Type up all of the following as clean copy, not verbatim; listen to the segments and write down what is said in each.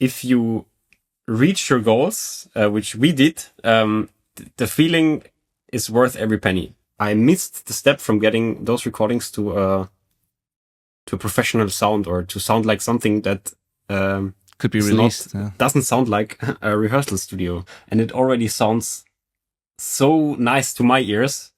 if you reach your goals, which we did, the feeling is worth every penny. I missed the step from getting those recordings to a professional sound, or to sound like something that could be released. Doesn't sound like a rehearsal studio, and it already sounds so nice to my ears.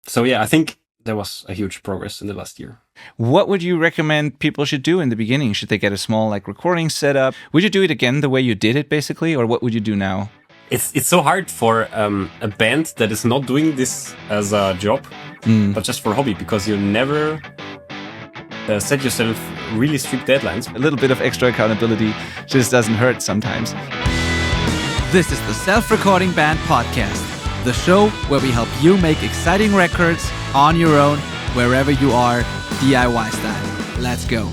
So yeah, I think there was a huge progress in the last year. What would you recommend people should do in the beginning? Should they get a small recording setup? Would you do it again the way you did it, basically, or what would you do now? It's so hard for a band that is not doing this as a job, but just for a hobby, because you never set yourself really strict deadlines. A little bit of extra accountability just doesn't hurt sometimes. This is the Self-Recording Band Podcast, the show where we help you make exciting records on your own, wherever you are, DIY style. Let's go.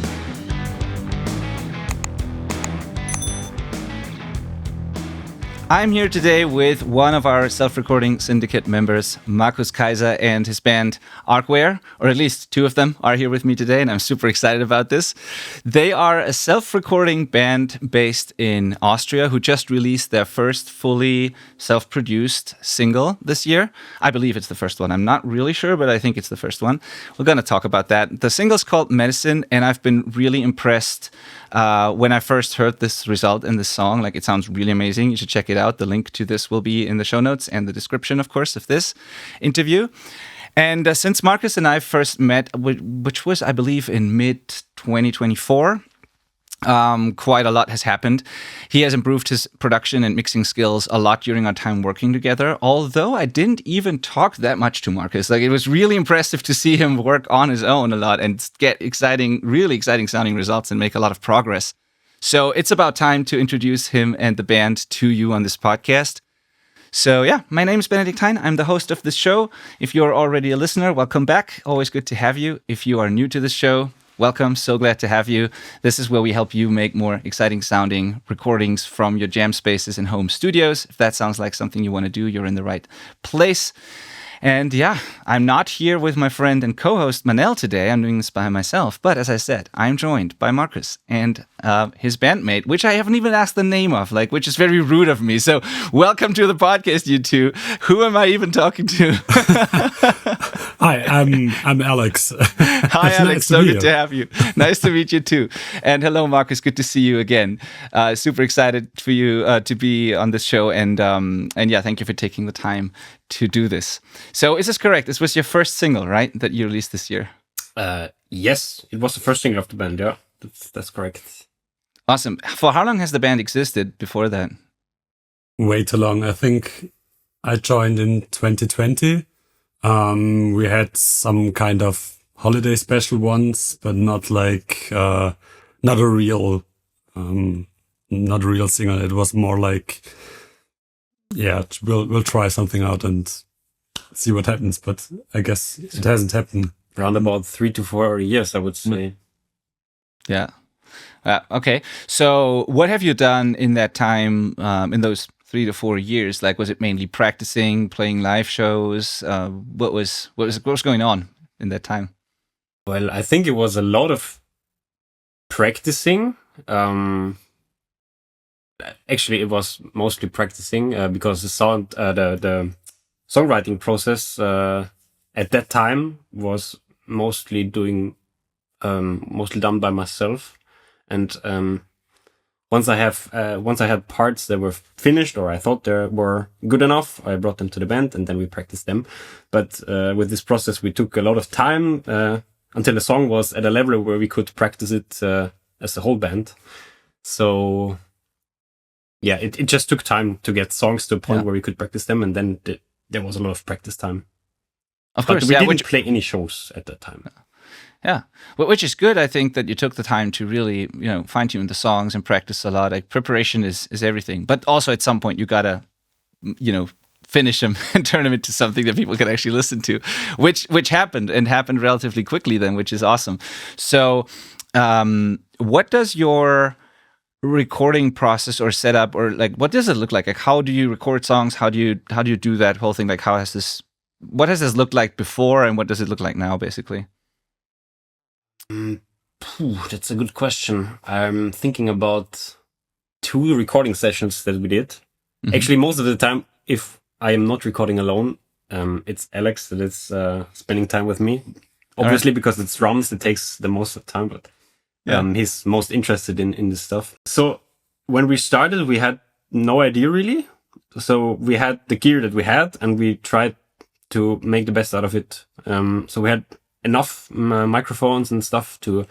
I'm here today with one of our Self-Recording Syndicate members, Markus Kaiser, and his band Arcware, or at least two of them are here with me today, and I'm super excited about this. They are a self-recording band based in Austria who just released their first fully self-produced single this year. I believe it's the first one. I'm not really sure, but I think it's the first one. We're going to talk about that. The single's called Medicine, and I've been really impressed when I first heard this result in this song. It sounds really amazing. You should check it out. The link to this will be in the show notes and the description, of course, of this interview. And since Markus and I first met, which was, I believe, in mid-2024, quite a lot has happened. He has improved his production and mixing skills a lot during our time working together, although I didn't even talk that much to Markus. It was really impressive to see him work on his own a lot and get really exciting sounding results and make a lot of progress. So it's about time to introduce him and the band to you on this podcast. So yeah, my name is Benediktine. I'm the host of this show. If you're already a listener, welcome back. Always good to have you. If you are new to this show, welcome. So glad to have you. This is where we help you make more exciting sounding recordings from your jam spaces and home studios. If that sounds like something you want to do, you're in the right place. And yeah, I'm not here with my friend and co-host Manel today. I'm doing this by myself. But as I said, I'm joined by Markus and his bandmate, which I haven't even asked the name of, which is very rude of me. So welcome to the podcast, you two. Who am I even talking to? Hi, I'm Alex. Hi, Alex. So good to have you. Nice to meet you too. And hello, Markus. Good to see you again. Super excited for you to be on this show. And yeah, thank you for taking the time to do this. So is this correct? This was your first single, right, that you released this year? Yes, it was the first single of the band. Yeah, that's correct. Awesome. For how long has the band existed before that? Way too long. I think I joined in 2020. We had some kind of holiday special ones, but not not a real single. It was more yeah, we'll try something out and see what happens. But I guess it hasn't happened. Around about 3 to 4 years, I would say. Yeah. Okay. So what have you done in that time, in those 3 to 4 years? Was it mainly practicing, playing live shows? What was going on in that time? Well, I think it was a lot of practicing. Actually, it was mostly practicing because the songwriting process at that time was mostly done by myself. And once I had parts that were finished, or I thought they were good enough, I brought them to the band and then we practiced them. But with this process, we took a lot of time until the song was at a level where we could practice it as a whole band. So yeah, it just took time to get songs to a point where we could practice them, and then there was a lot of practice time. Of course, we didn't play any shows at that time. Yeah, which is good. I think that you took the time to really, fine tune the songs and practice a lot. Preparation is everything, but also at some point you gotta, finish them and turn them into something that people can actually listen to, which happened relatively quickly then, which is awesome. So, what does your recording process or setup, or what does it look like? How do you record songs? How do you do that whole thing? What has this looked like before, and what does it look like now, basically? That's a good question. I'm thinking about 2 recording sessions that we did. Actually, most of the time, if I am not recording alone, it's Alex that is spending time with me. Obviously, because it's drums, it takes the most of the time, but he's most interested in this stuff. So when we started, we had no idea really. So we had the gear that we had, and we tried to make the best out of it. So we had enough microphones and stuff to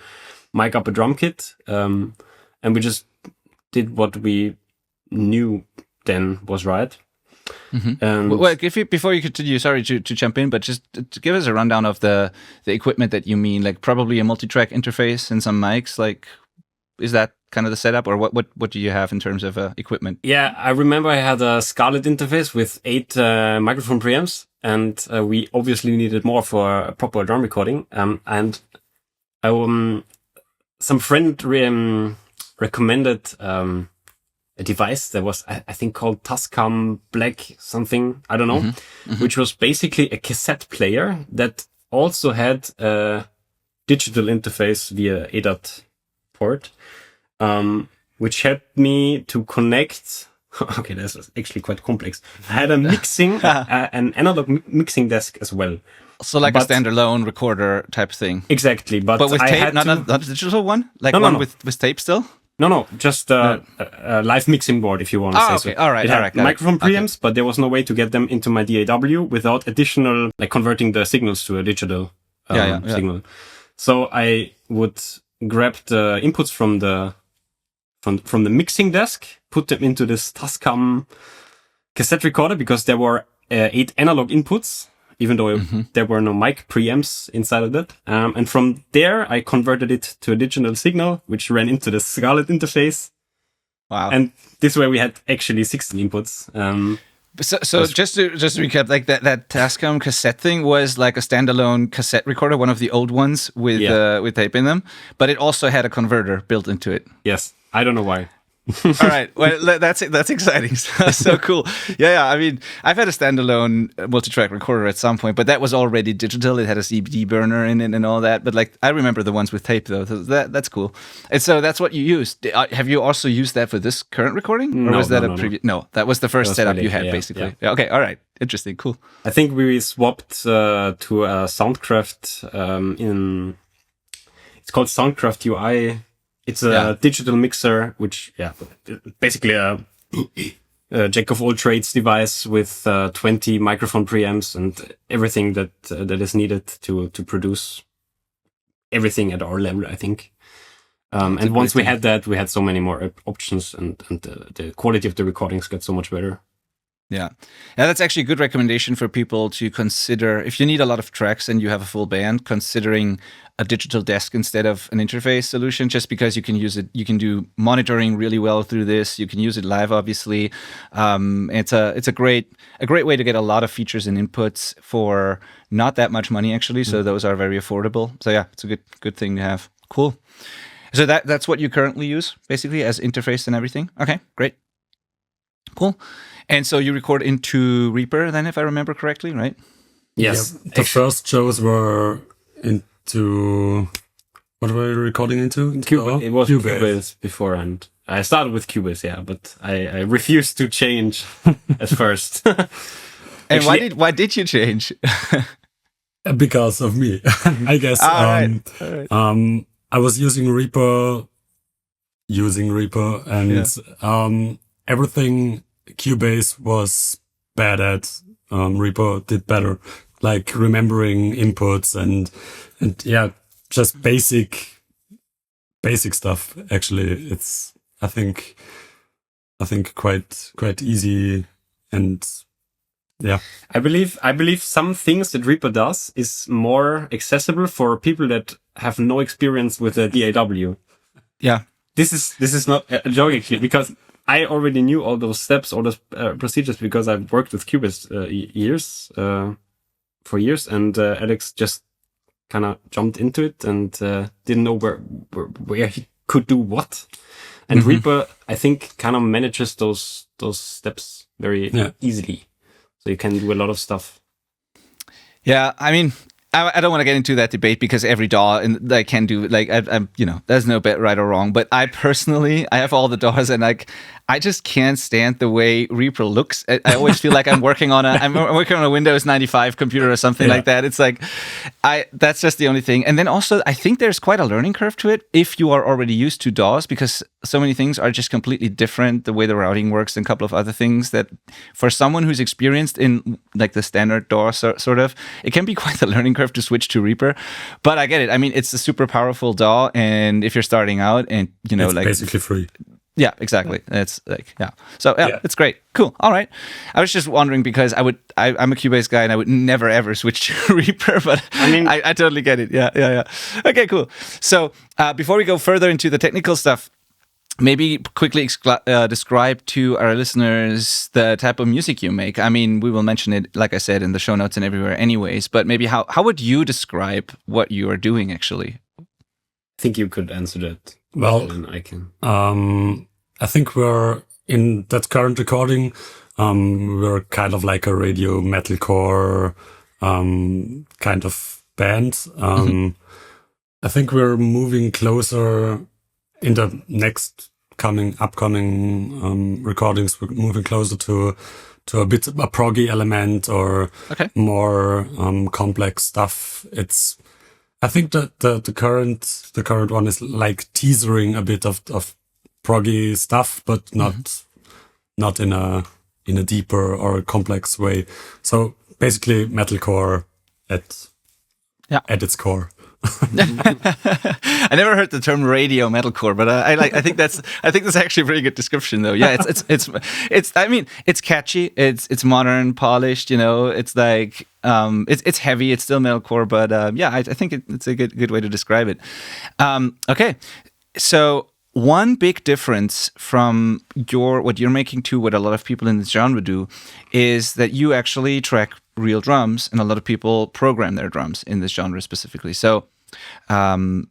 mic up a drum kit, and we just did what we knew then was right. Well, before you continue, sorry to jump in, but just to give us a rundown of the equipment that you mean, like probably a multi-track interface and some mics. Like, is that kind of the setup, or what do you have in terms of equipment? Yeah, I remember I had a Scarlett interface with 8 microphone preamps, and we obviously needed more for a proper drum recording. And some friend recommended a device that was, I think, called Tascam Black something, I don't know, which was basically a cassette player that also had a digital interface via ADAT port, which helped me to connect. Okay, this was actually quite complex. I had a mixing, an analog mixing desk as well. So like a standalone recorder type thing. Exactly, but with I tape, had not a digital one, like no. With tape still. No, just a live mixing board, if you want to say okay. so. All right, it had microphone preamps, but there was no way to get them into my DAW without additional, like converting the signals to a digital signal. So I would grab the inputs from the mixing desk, put them into this Tascam cassette recorder, because there were 8 analog inputs, even though there were no mic preamps inside of that. And from there, I converted it to a digital signal, which ran into the Scarlett interface. Wow. And this way we had actually 16 inputs. So just to recap, like that Tascam cassette thing was like a standalone cassette recorder, one of the old ones with tape in them, but it also had a converter built into it. Yes. I don't know why. All right. Well, that's exciting. So cool. Yeah. I mean, I've had a standalone multi-track recorder at some point, but that was already digital. It had a CD burner in it and all that. But like, I remember the ones with tape though. So that's cool. And so that's what you used. Have you also used that for this current recording, or was that a previous? No, that was the first setup you had, basically. Yeah. Okay. All right. Interesting. Cool. I think we swapped to a Soundcraft it's called Soundcraft UI. It's a digital mixer, which, basically a jack of all trades device with 20 microphone preamps and everything that is needed to produce everything at our level, I think. And once we had that, we had so many more options, and the quality of the recordings got so much better. Yeah, that's actually a good recommendation for people to consider if you need a lot of tracks and you have a full band, considering a digital desk instead of an interface solution, just because you can use it. You can do monitoring really well through this. You can use it live, obviously. It's a great way to get a lot of features and inputs for not that much money, actually. So those are very affordable. So yeah, it's a good thing to have. Cool. So that's what you currently use, basically, as interface and everything. Okay, great. Cool. And so you record into Reaper then, if I remember correctly, right? Yes. Yeah, the first shows were into... What were you recording into? Cubase. It was Cubase before, and I started with Cubase, but I refused to change at first. And actually, why did you change? Because of me, I guess. All right. I was using Reaper, and everything Cubase was bad at. Reaper did better, like remembering inputs and just basic stuff. Actually, it's I think quite easy, and yeah. I believe some things that Reaper does is more accessible for people that have no experience with the DAW. Yeah. This is not a joke, actually, because I already knew all those steps, all those procedures, because I've worked with Cubase for years, and Alex just kind of jumped into it and didn't know where he could do what. And Reaper, I think, kind of manages those steps very easily, so you can do a lot of stuff. Yeah, I mean, I don't want to get into that debate because every DAW that can do I'm there's no right or wrong. But I personally, I have all the DAWs, and I just can't stand the way Reaper looks. I always feel like I'm working on a Windows 95 computer or something like that. It's like that's just the only thing. And then also, I think there's quite a learning curve to it if you are already used to DAWs, because so many things are just completely different. The way the routing works and a couple of other things that for someone who's experienced in like the standard DAW sort of, it can be quite the learning curve to switch to Reaper. But I get it. I mean, it's a super powerful DAW, and if you're starting out, and it's basically free. Yeah, exactly. It's like, so it's great. Cool. All right. I was just wondering because I'm a Cubase guy, and I would never ever switch to Reaper, but I mean, I totally get it. Yeah. Okay, cool. So before we go further into the technical stuff, maybe quickly describe to our listeners the type of music you make. I mean, we will mention it, like I said, in the show notes and everywhere anyways, but maybe how would you describe what you are doing actually? I think you could answer that. Well, and I can. I think we're in that current recording. We're kind of like a radio metalcore kind of band. I think we're moving closer in the next upcoming recordings. We're moving closer to a bit of a proggy element or more complex stuff. I think that the current one is like teasering a bit of proggy stuff, but not in a deeper or complex way. So basically metalcore at its core. I never heard the term radio metalcore, but I think that's actually a pretty good description though. Yeah, it's I mean, it's catchy, it's modern, polished, it's like it's heavy, it's still metalcore, but I think it's a good way to describe it. Okay. So one big difference from what you're making to what a lot of people in this genre do is that you actually track real drums, and a lot of people program their drums in this genre specifically. So and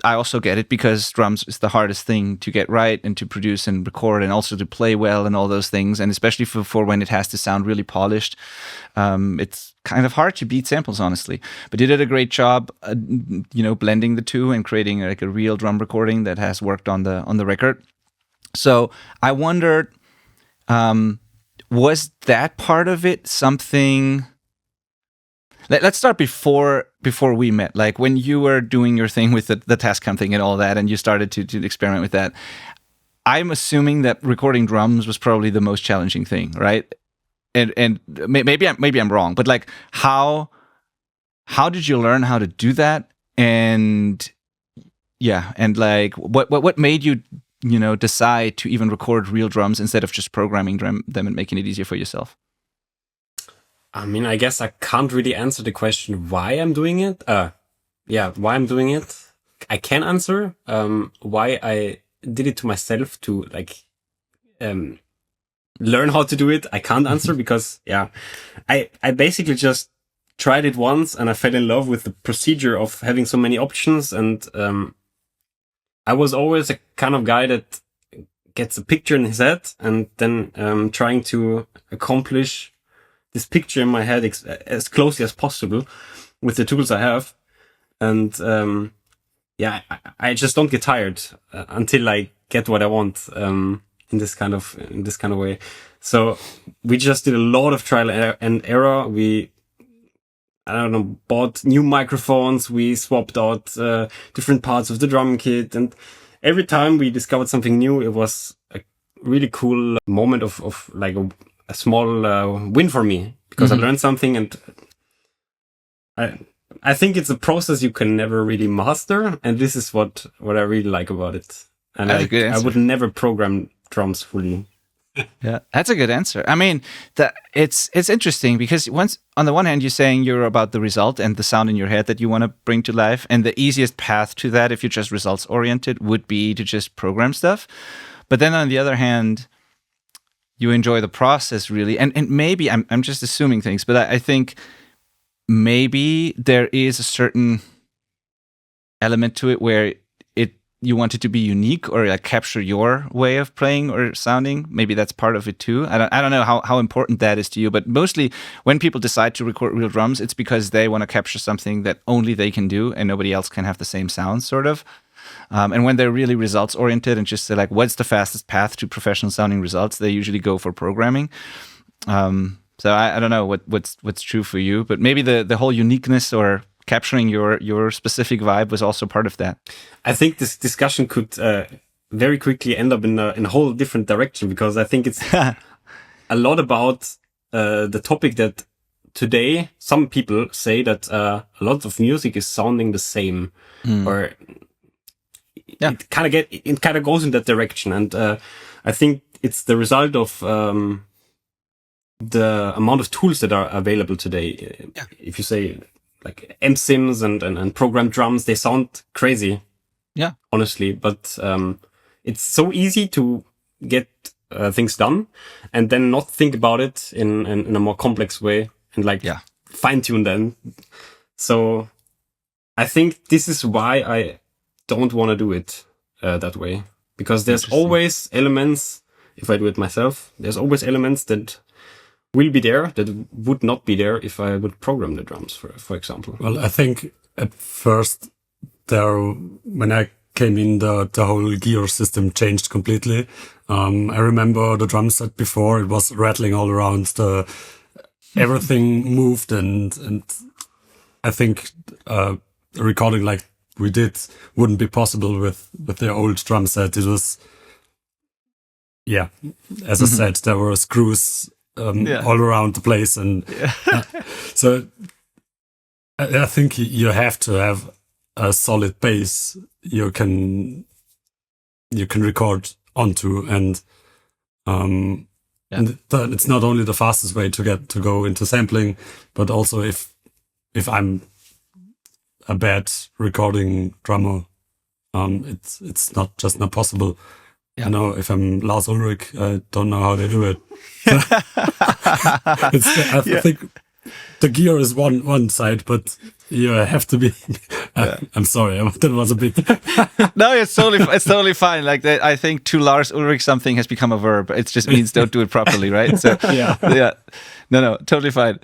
I also get it because drums is the hardest thing to get right and to produce and record and also to play well and all those things. And especially for when it has to sound really polished, it's kind of hard to beat samples, honestly. But you did a great job, blending the two and creating like a real drum recording that has worked on the record. So I wondered, was that part of it something? Let's start before we met. Like when you were doing your thing with the Tascam thing and all that, and you started to experiment with that. I'm assuming that recording drums was probably the most challenging thing, right? And maybe I'm wrong, but like how did you learn how to do that? And like what made you decide to even record real drums instead of just programming them and making it easier for yourself? I mean, I guess I can't really answer the question why I'm doing it. Why I'm doing it. I can answer why I did it to myself to like learn how to do it. I can't answer because I basically just tried it once and I fell in love with the procedure of having so many options, and I was always a kind of guy that gets a picture in his head and then trying to accomplish this picture in my head as closely as possible with the tools I have. And I just don't get tired until I get what I want in this kind of way. So we just did a lot of trial and error. We bought new microphones. We swapped out different parts of the drum kit, and every time we discovered something new, it was a really cool moment of like a small win for me, because I learned something, and I think it's a process you can never really master, and this is what I really like about it. And I would never program drums fully. Yeah, that's a good answer. I mean, it's interesting because on the one hand, you're saying you're about the result and the sound in your head that you want to bring to life, and the easiest path to that, if you're just results oriented, would be to just program stuff. But then on the other hand, you enjoy the process really, and maybe I'm just assuming things, but I think maybe there is a certain element to it where you want it to be unique or like capture your way of playing or sounding. Maybe that's part of it too. I don't know how important that is to you, but mostly when people decide to record real drums, it's because they want to capture something that only they can do and nobody else can have the same sound, sort of. And when they're really results oriented and just say like, what's the fastest path to professional sounding results, they usually go for programming. So I don't know what's true for you, but maybe the whole uniqueness or capturing your specific vibe was also part of that. I think this discussion could very quickly end up in a whole different direction, because I think it's a lot about the topic that today some people say that a lot of music is sounding the same, or it kind of goes in that direction, and I think it's the result of the amount of tools that are available today. If you say like MSIMs and programmed drums, they sound crazy. Yeah, honestly, but it's so easy to get things done and then not think about it in a more complex way and fine tune them. So I think this is why I don't want to do it that way, because there's always elements. If I do it myself, there's always elements that will be there that would not be there if I would program the drums, for example. Well, I think at first when I came in, the whole gear system changed completely. I remember the drum set before, it was rattling all around, everything moved, and I think recording like we did wouldn't be possible with the old drum set. It was, as I said, there were screws all around the place, and so I think you have to have a solid base you can record onto, and it's not only the fastest way to go into sampling, but also if I'm a bad recording drummer, it's not possible. Yeah. You know, if I'm Lars Ulrich, I don't know how they do it. I think the gear is one side, but you have to be. I'm sorry, that was a bit. No, it's totally fine. Like I think to Lars Ulrich, something has become a verb. It just means don't do it properly, right? So no, totally fine.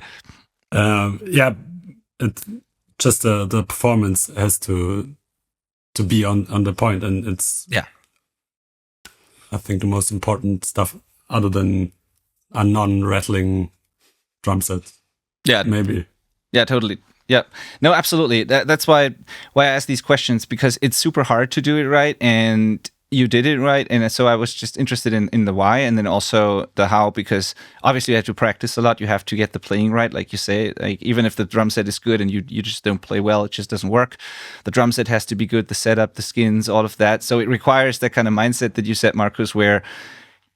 It just the performance has to be on the point, and it's I think the most important stuff, other than a non-rattling drum set. Yeah, maybe. Yeah, totally. Yeah, no, absolutely. That's why I ask these questions, because it's super hard to do it right, and you did it right, and so I was just interested in the why, and then also the how, because obviously you have to practice a lot. You have to get the playing right, like you say. Like even if the drum set is good and you just don't play well, it just doesn't work. The drum set has to be good, the setup, the skins, all of that. So it requires that kind of mindset that you said, Markus, where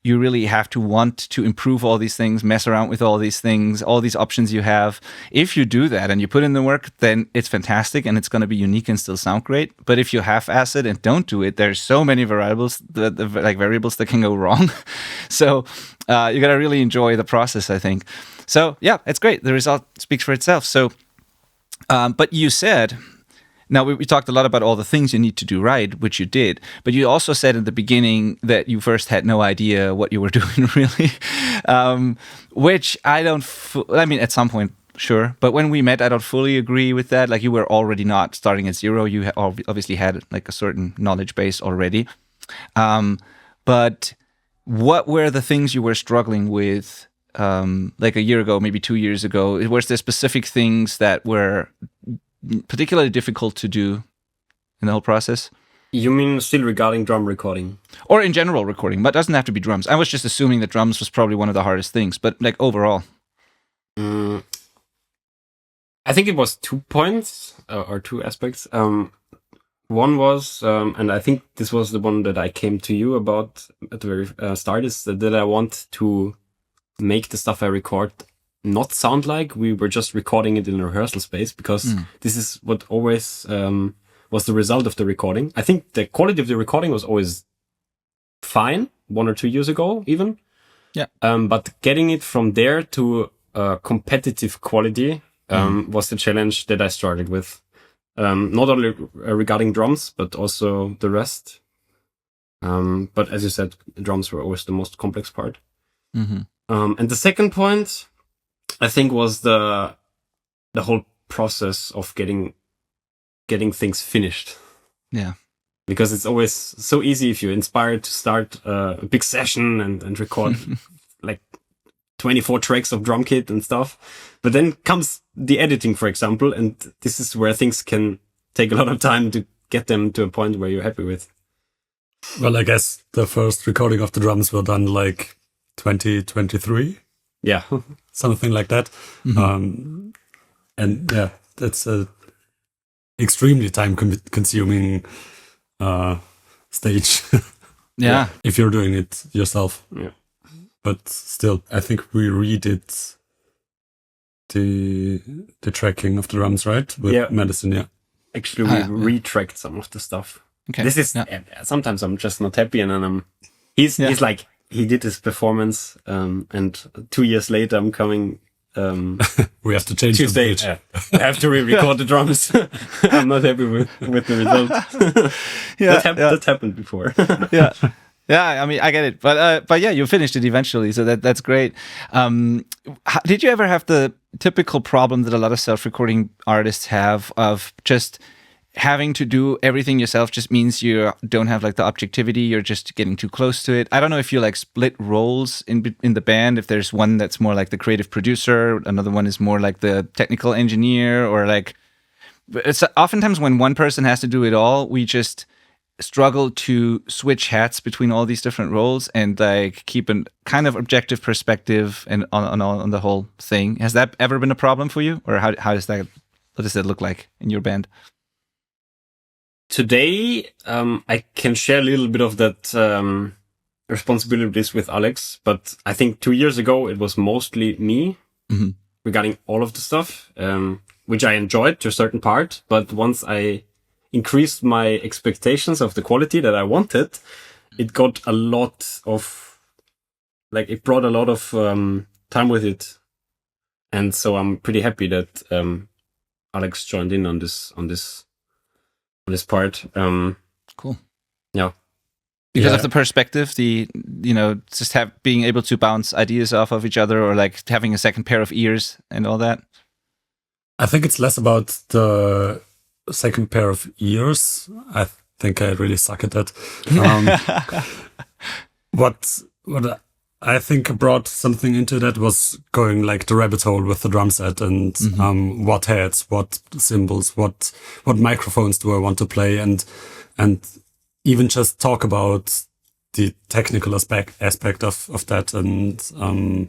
you really have to want to improve all these things, mess around with all these things, all these options you have. If you do that and you put in the work, then it's fantastic and it's going to be unique and still sound great. But if you half-ass it and don't do it, there's so many variables that can go wrong. So you got to really enjoy the process, I think. So yeah, it's great. The result speaks for itself. So, but you said, now, we talked a lot about all the things you need to do right, which you did. But you also said in the beginning that you first had no idea what you were doing, really. Which I mean, at some point, sure. But when we met, I don't fully agree with that. Like, you were already not starting at zero. You obviously had, like, a certain knowledge base already. But what were the things you were struggling with, like a year ago, maybe 2 years ago? Was there specific things that were particularly difficult to do in the whole process? You mean still regarding drum recording? Or in general recording, but it doesn't have to be drums. I was just assuming that drums was probably one of the hardest things, but like overall. I think it was 2 points or 2 aspects. One was, and I think this was the one that I came to you about at the very start, is that I want to make the stuff I record not sound like we were just recording it in a rehearsal space, because this is what always was the result of the recording. I think the quality of the recording was always fine 1 or 2 years ago even. Yeah. But getting it from there to competitive quality was the challenge that I started with. not only regarding drums, but also the rest. But as you said, drums were always the most complex part. Mm-hmm. And the second point, I think, was the whole process of getting things finished. Yeah. Because it's always so easy if you're inspired to start a big session and record like 24 tracks of drum kit and stuff. But then comes the editing, for example, and this is where things can take a lot of time to get them to a point where you're happy with. Well, I guess the first recording of the drums were done like 2023. Yeah. Something like that. Mm-hmm. And yeah, that's a extremely time consuming stage. Yeah. If you're doing it yourself. Yeah. But still, I think we redid the tracking of the drums, right? With Medicine, yeah. Actually, we retracked some of the stuff. Okay. This is sometimes I'm just not happy, and then he's like, he did his performance, and 2 years later I'm coming. We have to change Tuesday. the I have to re-record the drums. I'm not happy with the result. That happened before. Yeah. Yeah, I mean, I get it, but yeah, you finished it eventually, so that's great. Did you ever have the typical problem that a lot of self-recording artists have of just having to do everything yourself? Just means you don't have like the objectivity, you're just getting too close to it. I don't know if you like split roles in the band, if there's one that's more like the creative producer, another one is more like the technical engineer, or like, it's oftentimes when one person has to do it all, we just struggle to switch hats between all these different roles and like keep a kind of objective perspective and on the whole thing. Has that ever been a problem for you, or what does that look like in your band? Today, I can share a little bit of that responsibilities with Alex, but I think 2 years ago it was mostly me regarding all of the stuff, which I enjoyed to a certain part. But once I increased my expectations of the quality that I wanted, it got a lot of, like, it brought a lot of time with it. And so I'm pretty happy that Alex joined in on this part. Cool. Yeah. Because of the perspective, just being able to bounce ideas off of each other, or like having a second pair of ears and all that. I think it's less about the second pair of ears. I think I really suck at that. What I think brought something into that was going like the rabbit hole with the drum set and what heads, what cymbals, what microphones do I want to play, and even just talk about the technical aspect of that, and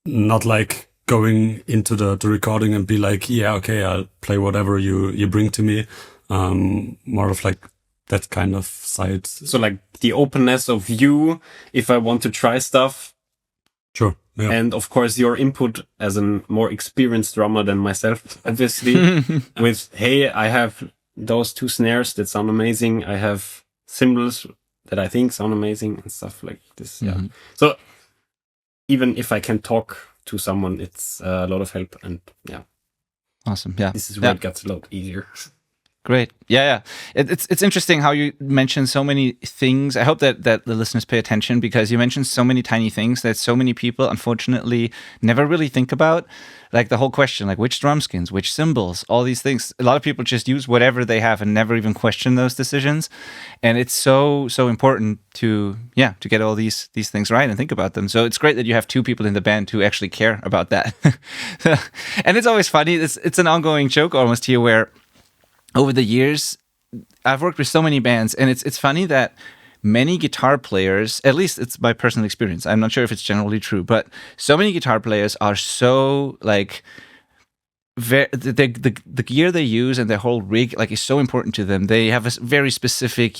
not like going into the recording and be like, yeah, okay, I'll play whatever you bring to me. More of like that kind of side. So like the openness of you, if I want to try stuff. Sure. Yeah. And of course your input as a more experienced drummer than myself, obviously, with, hey, I have those 2 snares that sound amazing. I have cymbals that I think sound amazing and stuff like this. Yeah. So even if I can talk to someone, it's a lot of help, and yeah. Awesome. Yeah. This is where it gets a lot easier. Great. Yeah. It's interesting how you mention so many things. I hope that the listeners pay attention, because you mentioned so many tiny things that so many people, unfortunately, never really think about. Like the whole question, like which drum skins, which cymbals, all these things. A lot of people just use whatever they have and never even question those decisions. And it's so important to get all these things right and think about them. So it's great that you have 2 people in the band who actually care about that. And it's always funny. It's an ongoing joke almost here, where over the years, I've worked with so many bands, and it's funny that many guitar players, at least it's my personal experience, I'm not sure if it's generally true, but so many guitar players are so like, the gear they use and their whole rig like is so important to them. They have a very specific,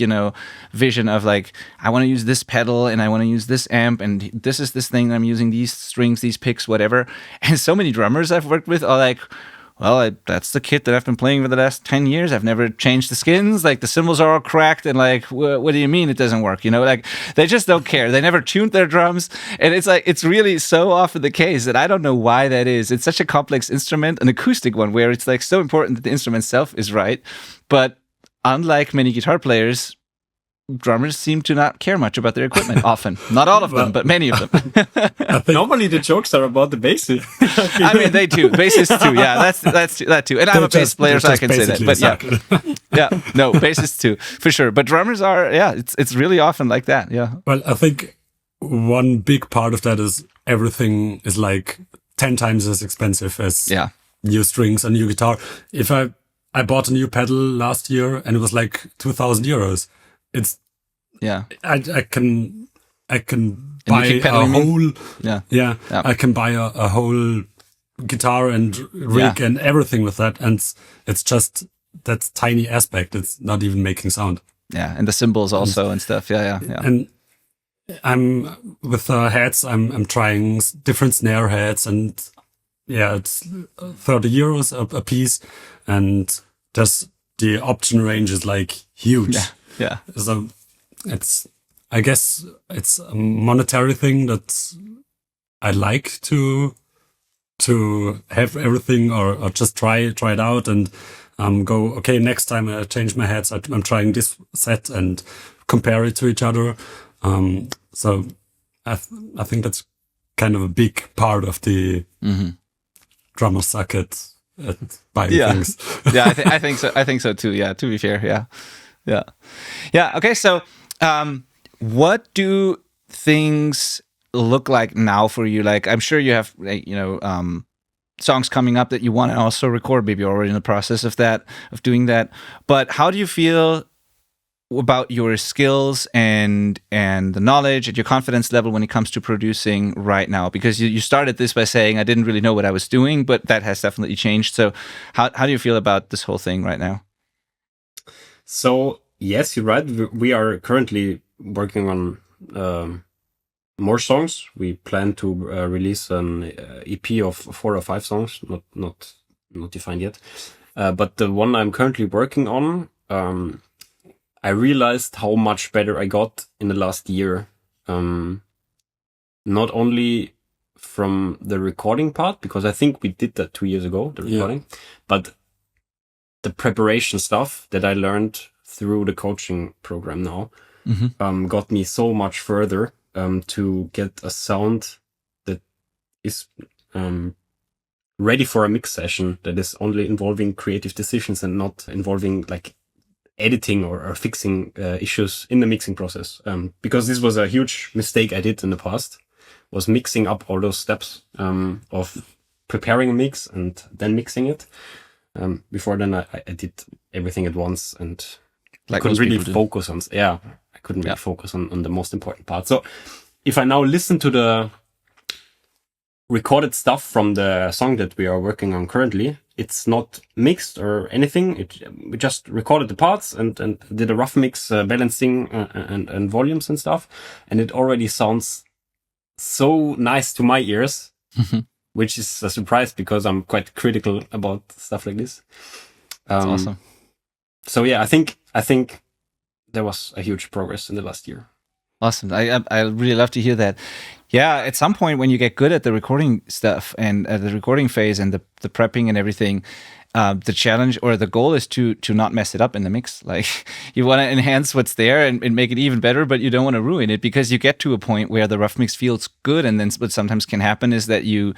vision of like, I want to use this pedal and I want to use this amp and this is this thing I'm using, these strings, these picks, whatever. And so many drummers I've worked with are like, well, that's the kit that I've been playing for the last 10 years. I've never changed the skins. Like the cymbals are all cracked, and like, what do you mean it doesn't work? You know, like they just don't care. They never tuned their drums, and it's like it's really so often the case that I don't know why that is. It's such a complex instrument, an acoustic one, where it's like so important that the instrument itself is right. But unlike many guitar players, drummers seem to not care much about their equipment often. Not all of them, but many of them. Normally the jokes are about the bassist. I mean, they too. Bassists too. Yeah, that's that too. And I'm a bass player, so I can say that. But yeah, no, bassists too, for sure. But drummers are, it's really often like that. Yeah. Well, I think one big part of that is everything is like 10 times as expensive as new strings, a new guitar. If I bought a new pedal last year and it was like 2,000 euros. It's I can buy a whole I can buy a whole guitar and rig and everything with that, and it's just that tiny aspect. It's not even making sound. Yeah, and the cymbals also and stuff. Yeah. And I'm with heads. I'm trying different snare heads, and it's 30 euros a piece, and just the option range is like huge. Yeah. So I guess it's a monetary thing that I like to have everything or just try it out and go, okay, next time I change my heads, I'm trying this set and compare it to each other. So I think that's kind of a big part of the drummer suck at buying things. I think so. I think so too. Yeah, to be fair. Yeah. Okay, so what do things look like now for you? Like, I'm sure you have, songs coming up that you want to also record. Maybe you're already in the process of doing that. But how do you feel about your skills and the knowledge and your confidence level when it comes to producing right now? Because you started this by saying I didn't really know what I was doing, but that has definitely changed. So how do you feel about this whole thing right now? So, yes, you're right. We are currently working on more songs. We plan to release an EP of 4 or 5 songs, not defined yet. But the one I'm currently working on, I realized how much better I got in the last year. Not only from the recording part, because I think we did that 2 years ago, the recording, but the preparation stuff that I learned through the coaching program now got me so much further to get a sound that is ready for a mix session, that is only involving creative decisions and not involving like editing or fixing issues in the mixing process. Because this was a huge mistake I did in the past, was mixing up all those steps of preparing a mix and then mixing it. Before then, I did everything at once and I couldn't really focus on. I couldn't really focus on the most important part. So if I now listen to the recorded stuff from the song that we are working on currently, it's not mixed or anything. We just recorded the parts and did a rough mix, balancing and volumes and stuff, and it already sounds so nice to my ears. Which is a surprise because I'm quite critical about stuff like this. That's awesome. So yeah, I think there was a huge progress in the last year. Awesome. I really love to hear that. Yeah, at some point when you get good at the recording stuff and the recording phase and the prepping and everything, the challenge or the goal is to not mess it up in the mix. Like you want to enhance what's there and make it even better, but you don't want to ruin it, because you get to a point where the rough mix feels good, and then what sometimes can happen is that you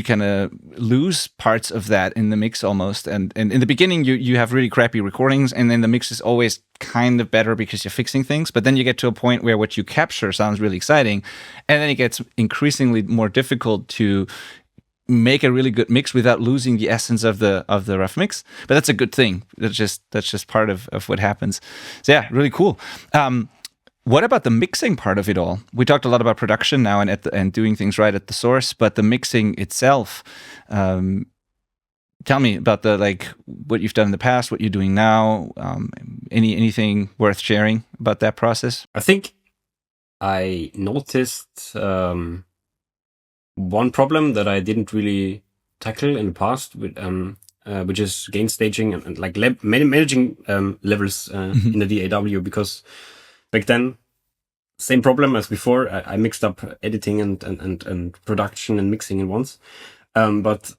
kind of lose parts of that in the mix almost. And in the beginning you have really crappy recordings, and then the mix is always kind of better because you're fixing things. But then you get to a point where what you capture sounds really exciting, and then it gets increasingly more difficult to make a really good mix without losing the essence of the rough mix. But that's a good thing. That's just part of what happens. So yeah, really cool. What about the mixing part of it all? We talked a lot about production now and doing things right at the source, but the mixing itself, tell me about what you've done in the past, what you're doing now, anything worth sharing about that process? I think I noticed one problem that I didn't really tackle in the past, with which is gain staging and like managing levels in the DAW, because back then, same problem as before. I mixed up editing and production and mixing in once, but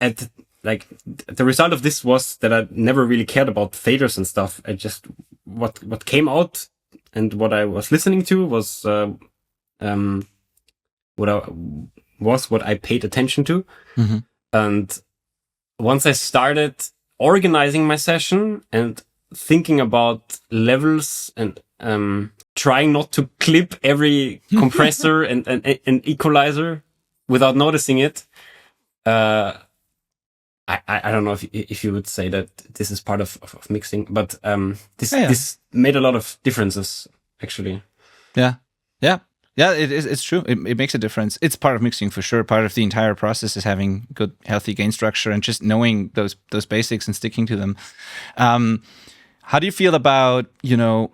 the result of this was that I never really cared about faders and stuff. I just what came out and what I was listening to was what I paid attention to. Mm-hmm. And once I started organizing my session and thinking about levels and trying not to clip every compressor and equalizer without noticing it, I don't know if you would say that this is part of mixing, but this made a lot of differences, actually. Yeah. It's true. It makes a difference. It's part of mixing for sure. Part of the entire process is having good, healthy gain structure and just knowing those basics and sticking to them. How do you feel about your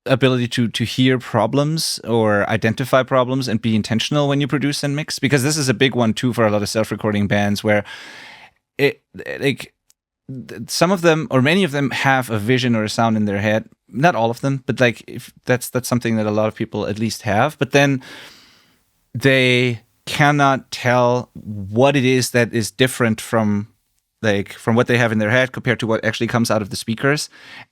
ability to hear problems or identify problems and be intentional when you produce and mix? Because this is a big one too for a lot of self-recording bands, where some of them or many of them have a vision or a sound in their head. Not all of them, but like if that's something that a lot of people at least have. But then they cannot tell what it is that is different from what they have in their head compared to what actually comes out of the speakers.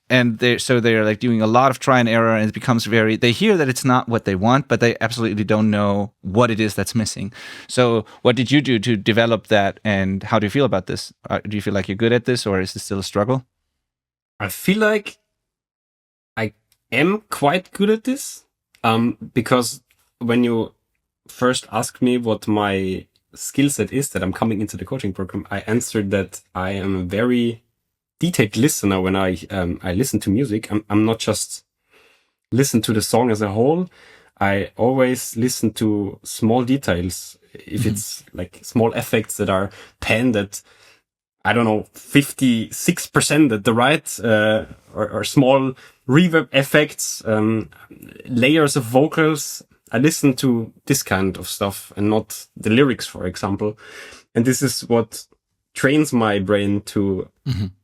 And they're like doing a lot of try and error, and it becomes they hear that it's not what they want, but they absolutely don't know what it is that's missing. So what did you do to develop that, and how do you feel about this? Do you feel like you're good at this, or is this still a struggle? I feel like I am quite good at this, because when you first asked me what my skill set is that I'm coming into the coaching program, I answered that I am a very detailed listener when I listen to music. I'm not just listen to the song as a whole. I always listen to small details. If it's like small effects that are panned at, I don't know, 56% at the right, or small reverb effects, layers of vocals. I listen to this kind of stuff and not the lyrics, for example. And this is what trains my brain to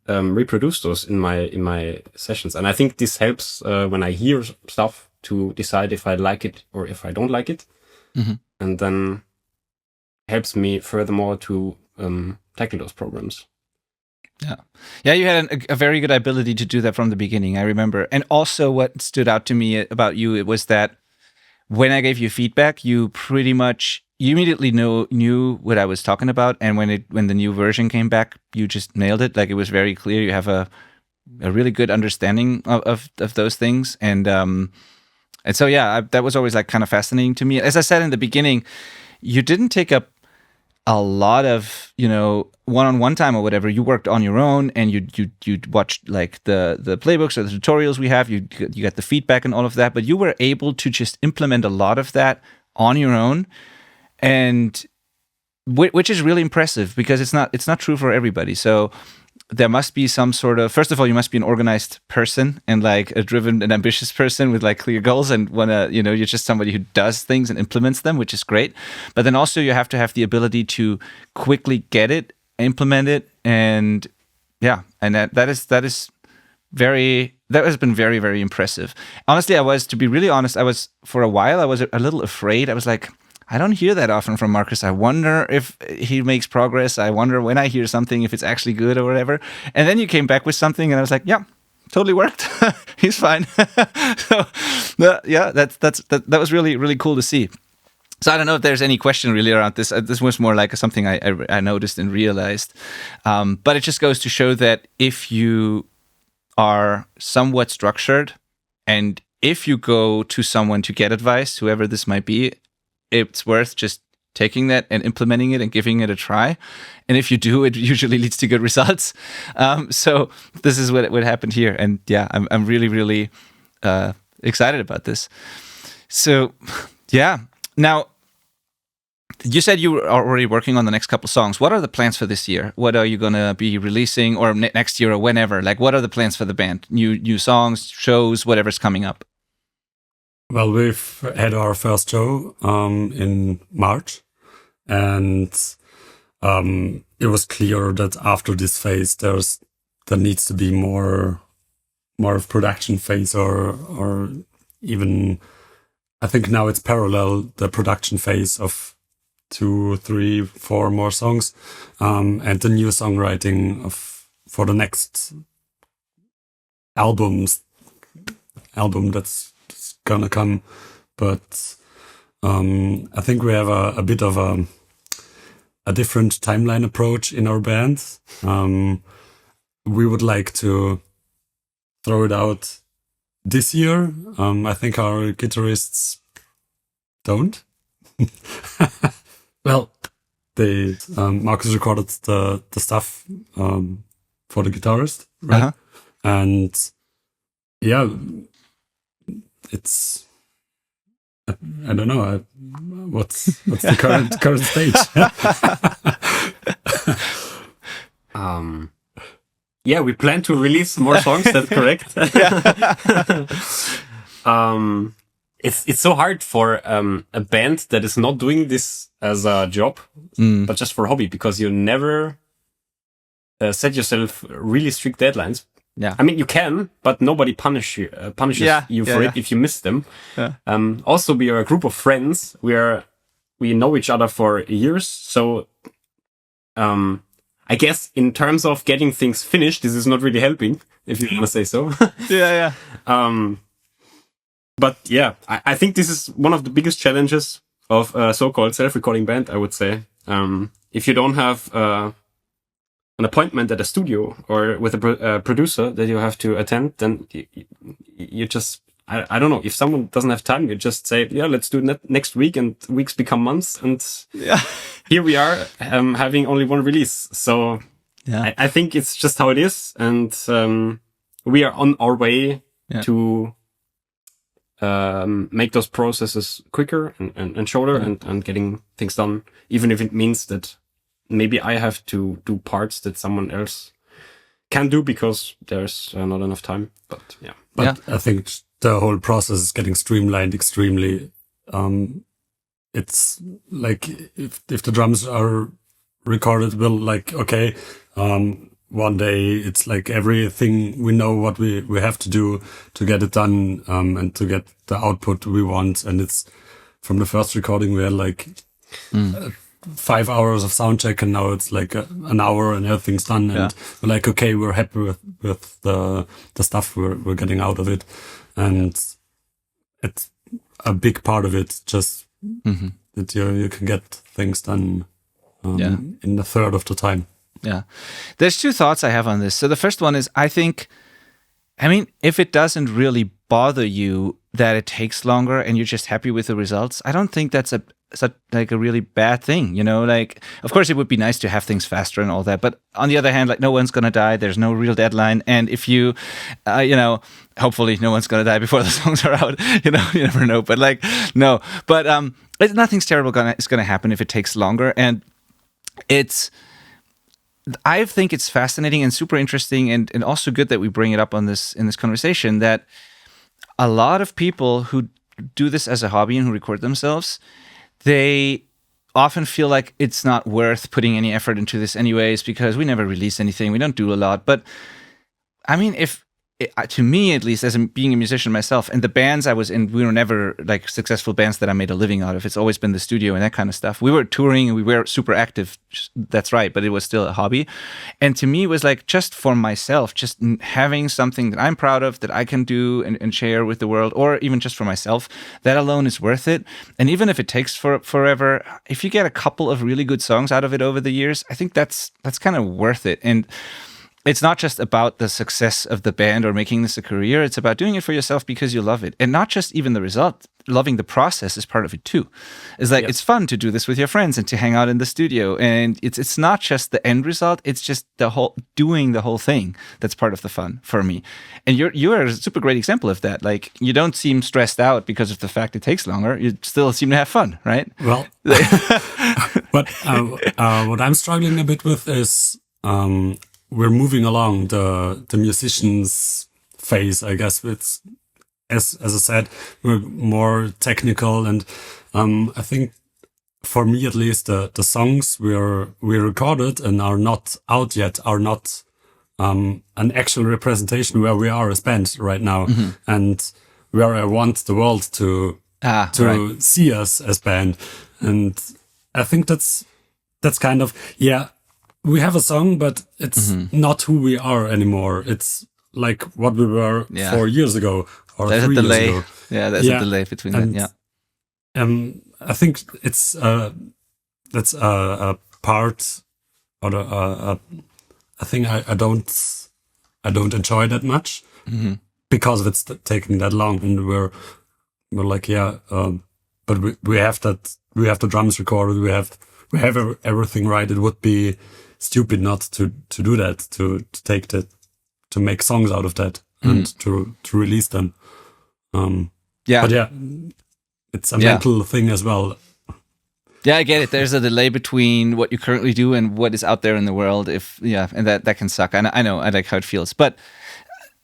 reproduce those in my sessions. And I think this helps when I hear stuff to decide if I like it or if I don't like it. And then helps me furthermore to tackle those problems. Yeah, you had a very good ability to do that from the beginning, I remember. And also what stood out to me about you, it was that when I gave you feedback, you immediately knew what I was talking about. And when the new version came back, you just nailed it. Like, it was very clear. You have a really good understanding of those things. And so, yeah, that was always like kind of fascinating to me. As I said in the beginning, you didn't take up a lot of, one-on-one time or whatever. You worked on your own, and you watched like the playbooks or the tutorials we have. You got the feedback and all of that, but you were able to just implement a lot of that on your own, and which is really impressive, because it's not true for everybody. So there must be some sort of, first of all, you must be an organized person and like a driven and ambitious person with like clear goals, and you're just somebody who does things and implements them, which is great. But then also you have to have the ability to quickly get it, implement it, and that has been very, very impressive. Honestly, to be really honest, for a while I was a little afraid. I was like, I don't hear that often from Markus. I wonder if he makes progress. I wonder when I hear something if it's actually good or whatever. And then you came back with something, and I was like, yeah, totally worked. He's fine. So that was really, really cool to see. So I don't know if there's any question really around this. This was more like something I noticed and realized. But it just goes to show that if you are somewhat structured, and if you go to someone to get advice, whoever this might be, it's worth just taking that and implementing it and giving it a try. And if you do, it usually leads to good results. So this is what happened here. And yeah, I'm really, really excited about this. So yeah. Now, you said you were already working on the next couple songs. What are the plans for this year? What are you going to be releasing, or next year or whenever? Like, what are the plans for the band? New songs, shows, whatever's coming up? Well, we've had our first show in March, and it was clear that after this phase, there needs to be more of production phase, or even I think now it's parallel the production phase of 2, 3, 4 more songs, and the new songwriting for the next album that's gonna come. But I think we have a bit of a different timeline approach in our band. We would like to throw it out this year. I think our guitarists don't. Well, Markus recorded the stuff for the guitarist, right? Uh-huh. And yeah, it's I don't know what's the current stage. Yeah, we plan to release more songs. That's correct. It's so hard for a band that is not doing this as a job, but just for hobby, because you never set yourself really strict deadlines. Yeah. I mean, you can, but nobody punishes you for it if you miss them. Yeah. Also, we are a group of friends. We know each other for years, so I guess in terms of getting things finished, this is not really helping, if you want to say so. Yeah. But yeah, I think this is one of the biggest challenges of a so-called self-recording band, I would say. If you don't have an appointment at a studio or with a producer that you have to attend, then you just, I don't know, if someone doesn't have time, you just say, yeah, let's do it next week, and weeks become months, and here we are having only one release. So I think it's just how it is, and we are on our way to make those processes quicker and shorter and getting things done, even if it means that maybe I have to do parts that someone else can do because there's not enough time. But yeah. But I think the whole process is getting streamlined extremely. It's like if the drums are recorded, well, like, okay, one day it's like everything we know what we have to do to get it done, and to get the output we want. And it's from the first recording, we had like 5 hours of sound check, and now it's like an hour and everything's done. And we're like, okay, we're happy with the stuff we're getting out of it. And it's a big part of it, just that you can get things done in a third of the time. Yeah. There's two thoughts I have on this. So the first one is, I mean, if it doesn't really bother you that it takes longer and you're just happy with the results, I don't think that's a really bad thing, you know? Like, of course, it would be nice to have things faster and all that, but on the other hand, like, no one's gonna die. There's no real deadline, and if you, hopefully, no one's gonna die before the songs are out. You know, you never know. But like, no, but nothing's terrible is gonna happen if it takes longer, and I think it's fascinating and super interesting, and also good that we bring it up in this conversation, that a lot of people who do this as a hobby and who record themselves, they often feel like it's not worth putting any effort into this anyways, because we never release anything, we don't do a lot. But I mean, to me, at least, as being a musician myself, and the bands I was in, we were never like successful bands that I made a living out of. It's always been the studio and that kind of stuff. We were touring and we were super active. That's right. But it was still a hobby. And to me, it was like, just for myself, just having something that I'm proud of, that I can do and share with the world, or even just for myself, that alone is worth it. And even if it takes forever, if you get a couple of really good songs out of it over the years, I think that's kind of worth it. And it's not just about the success of the band or making this a career. It's about doing it for yourself because you love it. And not just even the result, loving the process is part of it too. It's like, it's fun to do this with your friends and to hang out in the studio. And it's not just the end result. It's just doing the whole thing that's part of the fun for me. And you're a super great example of that. Like, you don't seem stressed out because of the fact it takes longer. You still seem to have fun, right? Well, but what I'm struggling a bit with is, we're moving along the musicians phase, I guess. as I said, we're more technical, and I think for me at least, the songs we recorded and are not out yet are not an actual representation where we are as band right now, and where I want the world to right. see us as band. And I think that's kind of, we have a song, but it's not who we are anymore. It's like what we were 4 years ago or there's 3 a delay. years ago. Yeah, there's a delay between that. Yeah. I think it's that's a part or a thing I don't enjoy that much because of it's taking that long, and we're like but we have the drums recorded, we have everything right. It would be stupid not to do that, to take that, to make songs out of that and to release them. But it's a mental thing as well. Yeah, I get it. There's a delay between what you currently do and what is out there in the world. And that can suck. I know. I like how it feels. But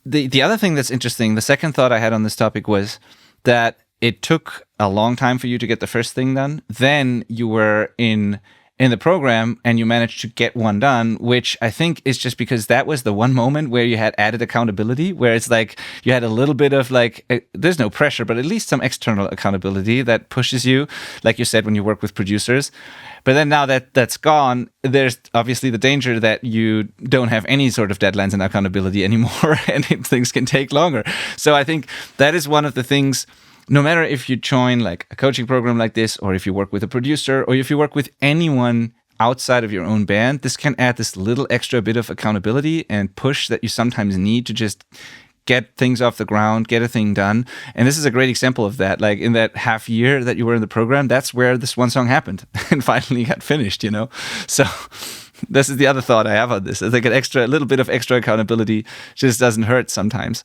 the other thing that's interesting, the second thought I had on this topic was that it took a long time for you to get the first thing done. Then you were in the program and you managed to get one done, which I think is just because that was the one moment where you had added accountability, where it's like you had a little bit of like, there's no pressure, but at least some external accountability that pushes you, like you said, when you work with producers. But then now that that's gone, there's obviously the danger that you don't have any sort of deadlines and accountability anymore, and things can take longer. So I think that is one of the things. No matter if you join like a coaching program like this, or if you work with a producer, or if you work with anyone outside of your own band, this can add this little extra bit of accountability and push that you sometimes need to just get things off the ground, get a thing done. And this is a great example of that. Like in that half year that you were in the program, that's where this one song happened and finally got finished, you know? So this is the other thought I have on this. It's like a little bit of extra accountability just doesn't hurt sometimes.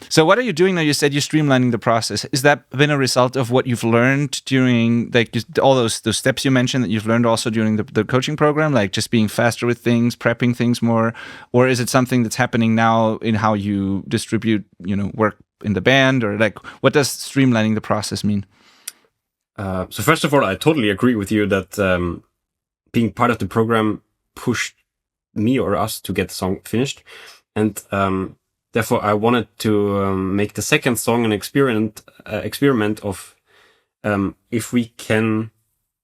So what are you doing now? You said you're streamlining the process. Is that been a result of what you've learned during like all those steps you mentioned that you've learned also during the coaching program, like just being faster with things, prepping things more? Or is it something that's happening now in how you distribute, work in the band? Or like, what does streamlining the process mean? So first of all, I totally agree with you that being part of the program pushed me or us to get the song finished. And therefore, I wanted to make the second song an experiment of if we can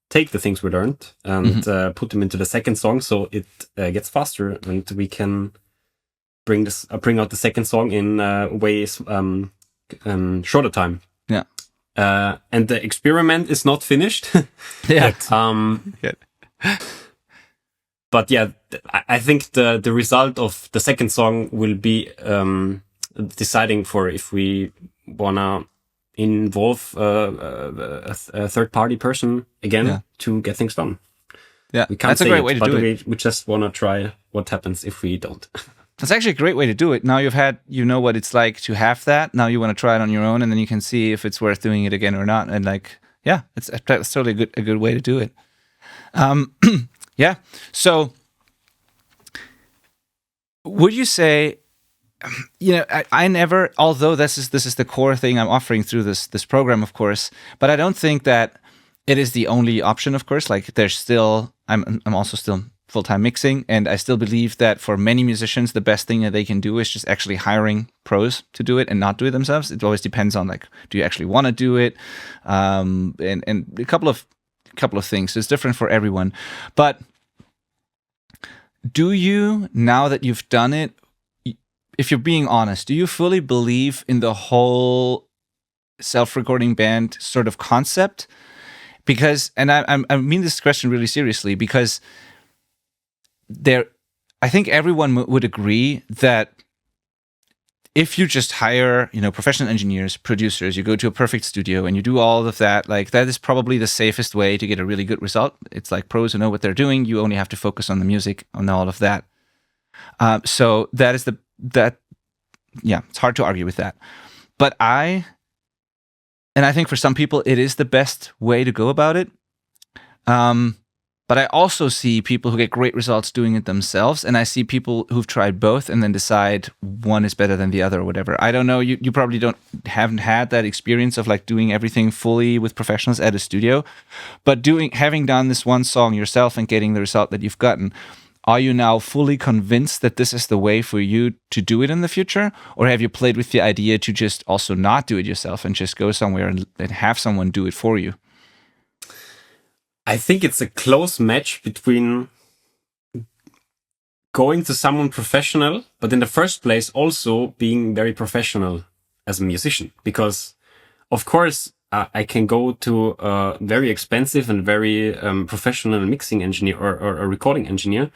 take the things we learned and put them into the second song, so it gets faster, and we can bring out the second song in ways shorter time. Yeah. And the experiment is not finished. Yeah. But yeah, I think the result of the second song will be deciding for if we wanna involve a third-party person again to get things done. Yeah, we can't that's a great way to do it. We just wanna try what happens if we don't. That's actually a great way to do it. Now you know what it's like to have that. Now you want to try it on your own, and then you can see if it's worth doing it again or not. And like, that's totally a good way to do it. Yeah. So would you say, I never, although this is the core thing I'm offering through this program, of course, but I don't think that it is the only option, of course. Like there's still, I'm also still full-time mixing, and I still believe that for many musicians, the best thing that they can do is just actually hiring pros to do it and not do it themselves. It always depends on like, do you actually want to do it? And a couple of things. It's different for everyone. But do you, now that you've done it, if you're being honest, do you fully believe in the whole self-recording band sort of concept? Because, and I mean this question really seriously, because I think everyone would agree that if you just hire, professional engineers, producers, you go to a perfect studio and you do all of that, like that is probably the safest way to get a really good result. It's like pros who know what they're doing. You only have to focus on the music, on all of that. So that is it's hard to argue with that. But I think for some people it is the best way to go about it. But But I also see people who get great results doing it themselves, and I see people who've tried both and then decide one is better than the other or whatever. I don't know. You probably haven't had that experience of like doing everything fully with professionals at a studio, but having done this one song yourself and getting the result that you've gotten. Are you now fully convinced that this is the way for you to do it in the future? Or have you played with the idea to just also not do it yourself and just go somewhere and have someone do it for you? I think it's a close match between going to someone professional, but in the first place also being very professional as a musician. Because, of course, I can go to a very expensive and very professional mixing engineer or a recording engineer.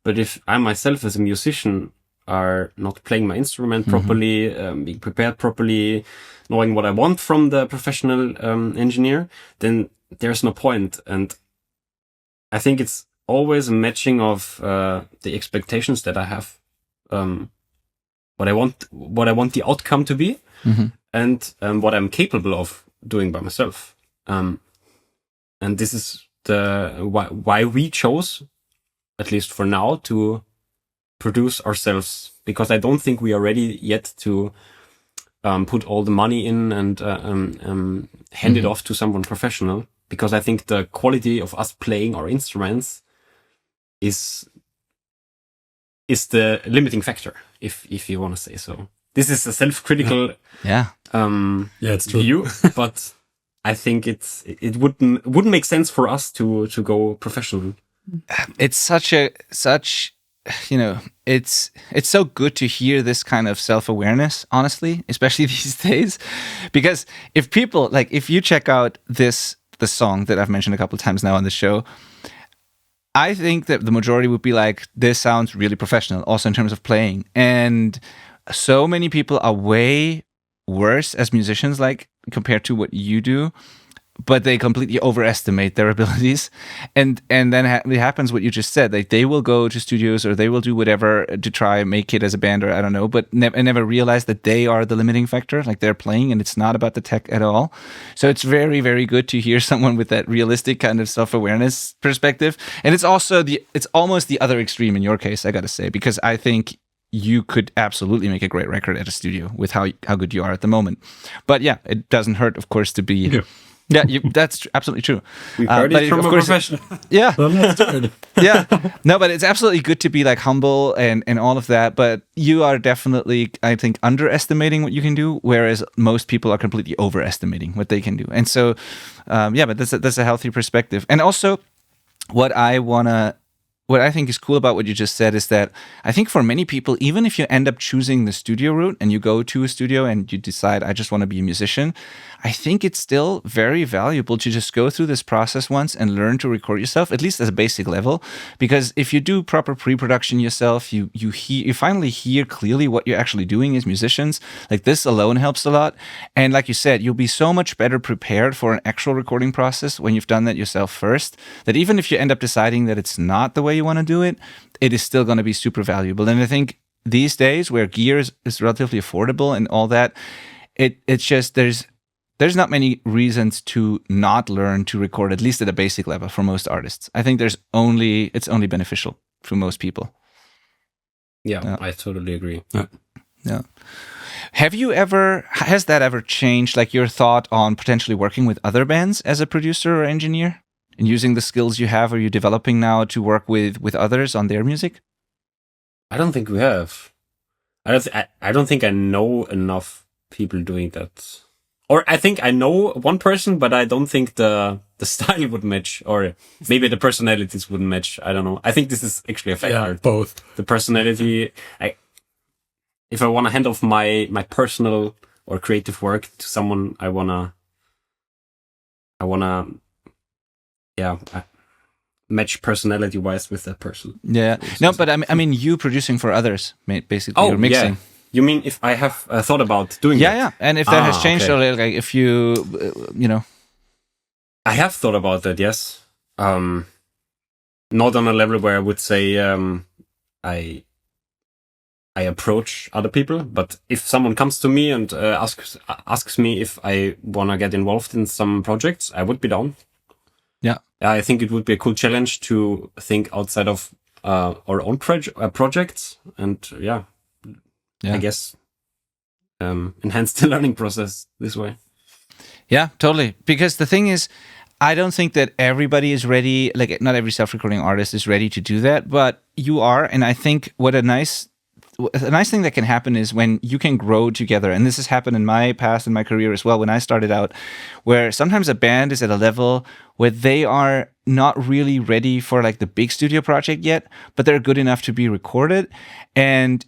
But if I myself as a musician are not playing my instrument properly, being prepared properly, knowing what I want from the professional engineer, then there's no point. And I think it's always a matching of the expectations that I have, what I want the outcome to be, and what I'm capable of doing by myself. And this is why we chose, at least for now, to produce ourselves, because I don't think we are ready yet to put all the money in and hand it off to someone professional, because I think the quality of us playing our instruments is the limiting factor, if you want to say so. This is a self-critical it's true. view, but I think it wouldn't make sense for us to go professional. It's it's so good to hear this kind of self-awareness, honestly, especially these days, because if you check out the song that I've mentioned a couple of times now on the show, I think that the majority would be like, this sounds really professional, also in terms of playing. And so many people are way worse as musicians, like compared to what you do, but they completely overestimate their abilities. And then it happens what you just said, like they will go to studios or they will do whatever to try and make it as a band, or I don't know, but never realize that they are the limiting factor, like they're playing and it's not about the tech at all. So it's very, very good to hear someone with that realistic kind of self-awareness perspective. And it's also it's almost the other extreme in your case, I gotta say, because I think you could absolutely make a great record at a studio with how good you are at the moment. But yeah, it doesn't hurt, of course, to be... Yeah, that's absolutely true. We've heard it from a professional. Yeah. Yeah. No, but it's absolutely good to be like humble and all of that. But you are definitely, I think, underestimating what you can do, whereas most people are completely overestimating what they can do. And so, but that's a healthy perspective. And also, what I think is cool about what you just said is that I think for many people, even if you end up choosing the studio route and you go to a studio and you decide, I just want to be a musician, I think it's still very valuable to just go through this process once and learn to record yourself, at least at a basic level. Because if you do proper pre-production yourself, you finally hear clearly what you're actually doing as musicians. Like this alone helps a lot. And like you said, you'll be so much better prepared for an actual recording process when you've done that yourself first, that even if you end up deciding that it's not the way you want to do it, it is still going to be super valuable. And I think these days where gear is relatively affordable and all that, it's just there's not many reasons to not learn to record, at least at a basic level, for most artists. I think it's only beneficial for most people. Yeah, I totally agree. Yeah. Has that ever changed, like your thought on potentially working with other bands as a producer or engineer? And using the skills you have, are you developing now to work with others on their music? I don't think we have. I don't think I know enough people doing that. Or I think I know one person, but I don't think the style would match, or maybe the personalities wouldn't match. I don't know. I think this is actually a factor. Yeah, both. The personality. If I want to hand off my personal or creative work to someone, I wanna match personality-wise with that person. Yeah. No, but I mean, you producing for others, basically, or mixing. Yeah. You mean if I have thought about doing that? Yeah. And if that has changed, or like if you, I have thought about that, yes. Not on a level where I would say I approach other people, but if someone comes to me and asks me if I want to get involved in some projects, I would be down. Yeah. I think it would be a cool challenge to think outside of our own projects, and I guess enhance the learning process this way. Yeah, totally. Because the thing is, I don't think that everybody is ready. Like, not every self-recording artist is ready to do that, but you are. And I think what a nice thing that can happen is when you can grow together. And this has happened in my past, in my career as well, when I started out, where sometimes a band is at a level where they are not really ready for like the big studio project yet, but they're good enough to be recorded. And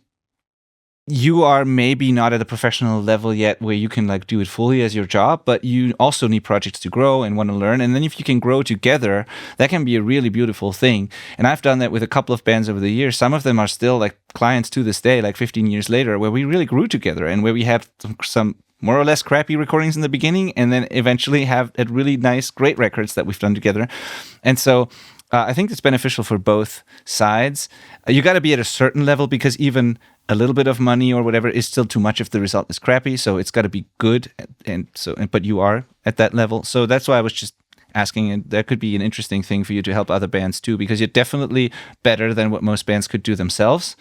you are maybe not at a professional level yet where you can like do it fully as your job, but you also need projects to grow and want to learn. And then if you can grow together, that can be a really beautiful thing. And I've done that with a couple of bands over the years. Some of them are still like clients to this day, like 15 years later, where we really grew together and where we had some more or less crappy recordings in the beginning and then eventually had really nice, great records that we've done together. And so I think it's beneficial for both sides. You got to be at a certain level because even a little bit of money or whatever is still too much if the result is crappy. So it's got to be good, but you are at that level. So that's why I was just asking, and that could be an interesting thing for you to help other bands too, because you're definitely better than what most bands could do themselves,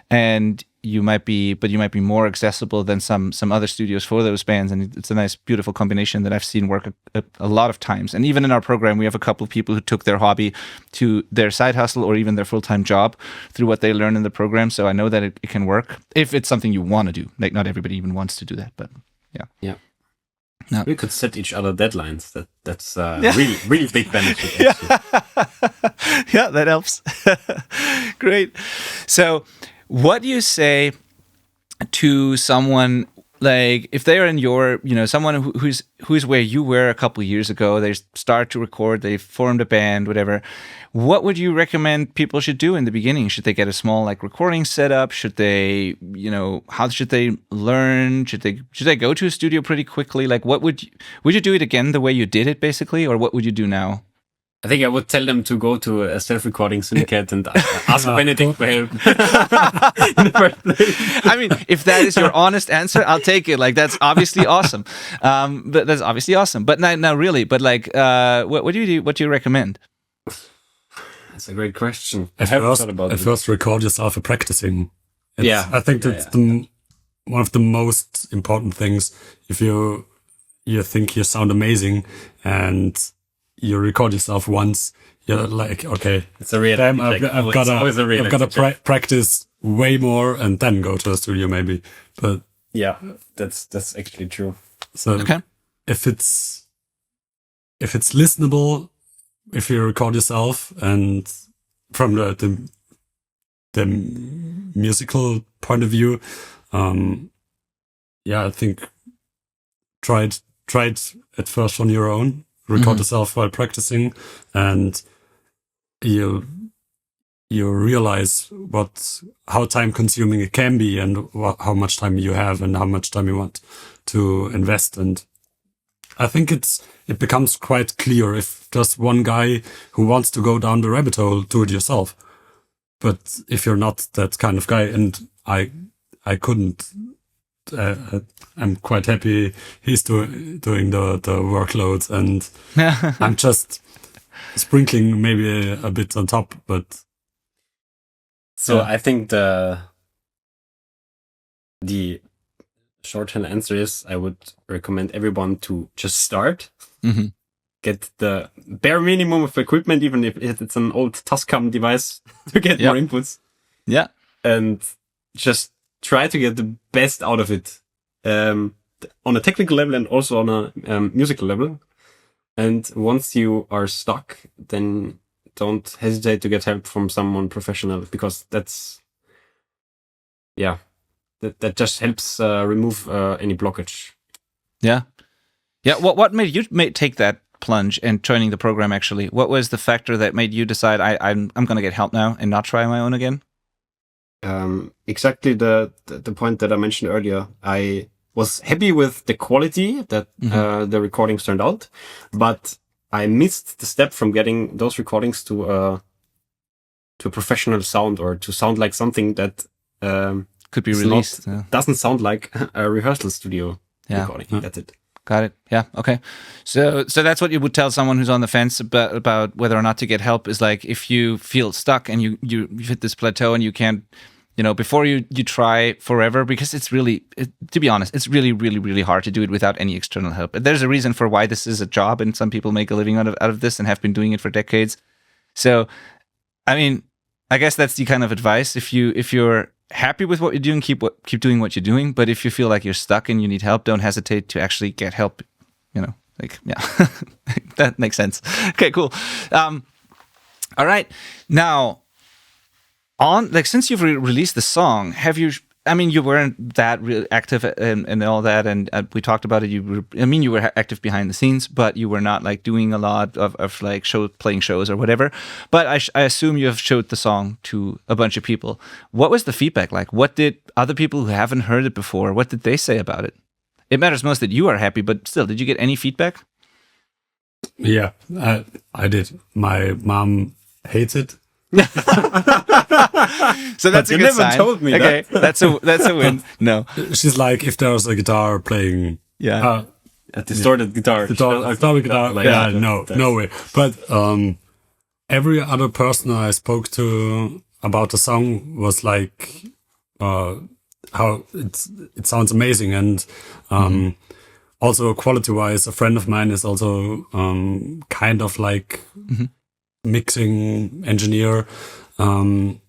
and you might be more accessible than some other studios for those bands, and it's a nice, beautiful combination that I've seen work a lot of times. And even in our program, we have a couple of people who took their hobby to their side hustle or even their full-time job through what they learn in the program. So I know that it can work if it's something you want to do. Like, not everybody even wants to do that, but yeah. No. We could set each other deadlines. That's really big benefit. Yeah, that helps. Great. So, what do you say to someone like if they're in your, someone who's where you were a couple of years ago? They start to record, they formed a band, whatever. What would you recommend people should do in the beginning? Should they get a small like recording setup? Should they, how should they learn? Should they go to a studio pretty quickly? Like, what would you do it again the way you did it basically, or what would you do now? I think I would tell them to go to a self-recording syndicate and ask for anything for help. In the first place. I mean, if that is your honest answer, I'll take it. Like, that's obviously awesome. But now really, but like, what do you do? What do you recommend? That's a great question. At first, record yourself practicing. I think that's one of the most important things. If you think you sound amazing and you record yourself once, you're like, okay, it's a real. I've got to practice way more and then go to a studio maybe. But yeah, that's actually true. So okay. if it's listenable, if you record yourself and from the musical point of view, I think try it at first on your own. Record yourself while practicing, and you realize how time consuming it can be, and how much time you have, and how much time you want to invest. And I think it becomes quite clear if just one guy who wants to go down the rabbit hole, do it yourself. But if you're not that kind of guy, and I couldn't. I'm quite happy he's doing the workload, and I'm just sprinkling maybe a bit on top. But so I think the shorthand answer is I would recommend everyone to just start, get the bare minimum of equipment, even if it's an old Tascam device, to get more inputs. Yeah, and just try to get the best out of it on a technical level and also on a musical level. And once you are stuck, then don't hesitate to get help from someone professional, because that just helps remove any blockage. Yeah. What made you take that plunge and joining the program? Actually, what was the factor that made you decide I'm going to get help now and not try my own again? Exactly the point that I mentioned earlier. I was happy with the quality that the recordings turned out, but I missed the step from getting those recordings to a professional sound, or to sound like something that could be released. Doesn't sound like a rehearsal studio recording. That's it. Got it. Yeah. Okay. So that's what you would tell someone who's on the fence about whether or not to get help is like, if you feel stuck and you hit this plateau and you can't, before you try forever, because it's really, to be honest, it's really, really, really hard to do it without any external help. There's a reason for why this is a job, and some people make a living out of this and have been doing it for decades. So, I mean, I guess that's the kind of advice. If you're happy with what you're doing, keep doing what you're doing. But if you feel like you're stuck and you need help, don't hesitate to actually get help. That makes sense. Okay, cool. All right, now since you've released the song, have you? I mean, you weren't that really active and all that, and we talked about it. You were active behind the scenes, but you were not like doing a lot of like playing shows or whatever. But I assume you have showed the song to a bunch of people. What was the feedback like? What did other people who haven't heard it before, what did they say about it? It matters most that you are happy, but still, did you get any feedback? Yeah, I did. My mom hates it. So that's a good sign. You never told me that. Okay, that's a win. No, she's like, if there's a guitar playing, a distorted guitar, guitar, no way. But every other person I spoke to about the song was like, how it sounds amazing, and also quality-wise, a friend of mine is also kind of like mixing engineer, and